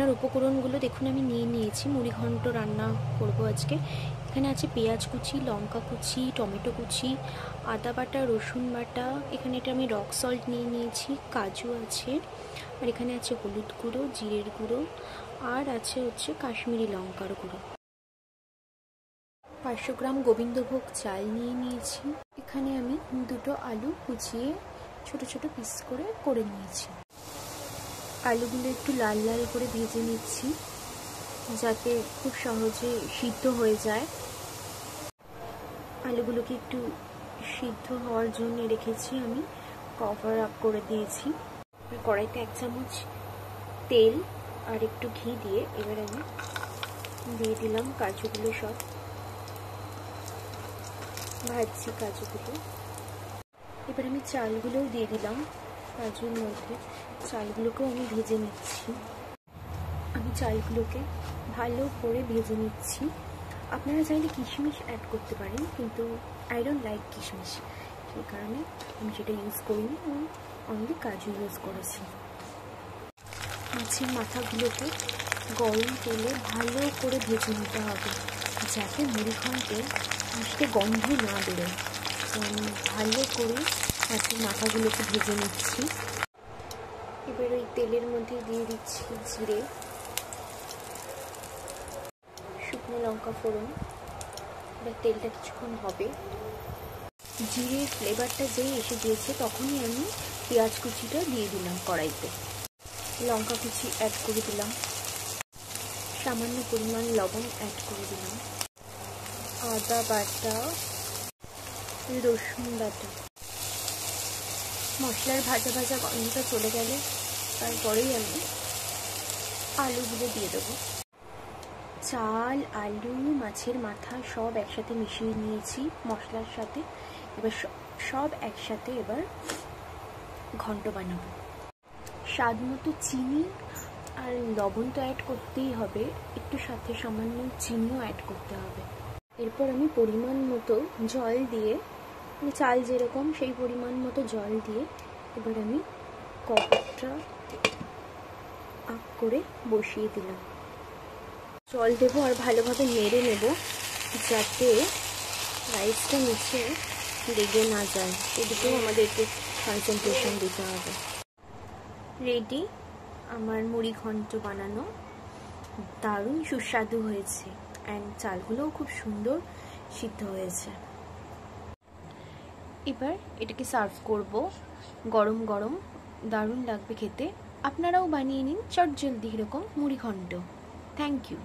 রান্নার উপকরণগুলো দেখুন আমি নিয়ে নিয়েছি। মুড়ি ঘন্ট রান্না করব আজকে। এখানে আছে পেঁয়াজ কুচি, লঙ্কা কুচি, টমেটো কুচি, আদা বাটা, রসুন বাটা, এখানে এটা আমি রক সল্ট নিয়ে নিয়েছি, কাজু আছে, আর এখানে আছে হলুদ গুঁড়ো, জিরের গুঁড়ো, আর আছে হচ্ছে কাশ্মীরি লঙ্কার গুঁড়ো। 500 গ্রাম গোবিন্দভোগ চাল নিয়ে নিয়েছি। এখানে আমি দুটো আলু কুচিয়ে ছোট ছোট পিস করে নিয়েছি। আলুগুলো একটু লাল লাল করে ভেজে নিচ্ছি যাতে খুব সহজে সিদ্ধ হয়ে যায়। আলুগুলোকে একটু সিদ্ধ হওয়ার জন্য রেখেছি, আমি কভার আপ করে দিয়েছি। কড়াইতে 1 চামচ তেল আর একটু ঘি দিয়ে এবার আমি দিয়ে দিলাম কাজুগুলো, সব ভাজছি কাজুগুলো। এবার আমি চালগুলোও দিয়ে দিলাম কাজুর মধ্যে, চালগুলোকেও আমি ভেজে নিচ্ছি। আমি চালগুলোকে ভালো করে ভেজে নিচ্ছি। আপনারা চাইলে কিশমিশ অ্যাড করতে পারেন, কিন্তু আই ডোন্ট লাইক কিশমিশ, সেই কারণে আমি সেটা ইউজ করিনি, আমি অনলি কাজু ইউজ করেছি। মাছের মাথাগুলোকে গরম তেলে ভালো করে ভেজে নিতে হবে যাতে মুড়ি ঘন্টে মিষ্টি গন্ধ না বেরোয়। আমি ভালো করে মাছের মাথাগুলোকে ভেজে নিচ্ছি। এবার ওই তেলের মধ্যে দিয়ে দিচ্ছি জিরে, শুকনো লঙ্কা ফোড়ন। এবার তেলটা কিছুক্ষণ হবে, জিরের ফ্লেভারটা যেই এসে গিয়েছে তখনই আমি পেঁয়াজ কুচিটা দিয়ে দিলাম কড়াইতে, লঙ্কা কুচি অ্যাড করে দিলাম, সামান্য পরিমাণ লবণ অ্যাড করে দিলাম, আদা বাটা, রসুন বাটা। মশলার ভাজা ভাজা গন্ধটা চলে গেলে তারপরেই আমি আলুগুলো দিয়ে দেবো। চাল, আলু, মাছের মাথা সব একসাথে মিশিয়ে নিয়েছি মশলার সাথে। এবার সব একসাথে এবার ঘন্ট বানাবো। স্বাদ মতো চিনি আর লবণ তো অ্যাড করতেই হবে, একটু সাথে সামান্য চিনিও অ্যাড করতে হবে। এরপর আমি পরিমাণ মতো জল দিয়ে, চাল যেরকম সেই পরিমাণ মতো জল দিয়ে এবার আমি কভারটা আপ করে বসিয়ে দিলাম। জল দেবো আর ভালোভাবে নেড়ে নেব যাতে রাইসটা নিচে লেগে না যায়, সেদিকেও আমাদেরকে কনসেন্ট্রেশন দিতে হবে। রেডি আমার মুড়ি ঘন্ট বানানো, দারুণ সুস্বাদু হয়েছে অ্যান্ড চালগুলোও খুব সুন্দর সিদ্ধ হয়েছে। এবার এটাকে সার্ভ করব গরম গরম, দারুণ লাগবে খেতে। আপনারাও বানিয়ে নিন চটজলদি এরকম মুড়ি ঘন্ট। Thank you.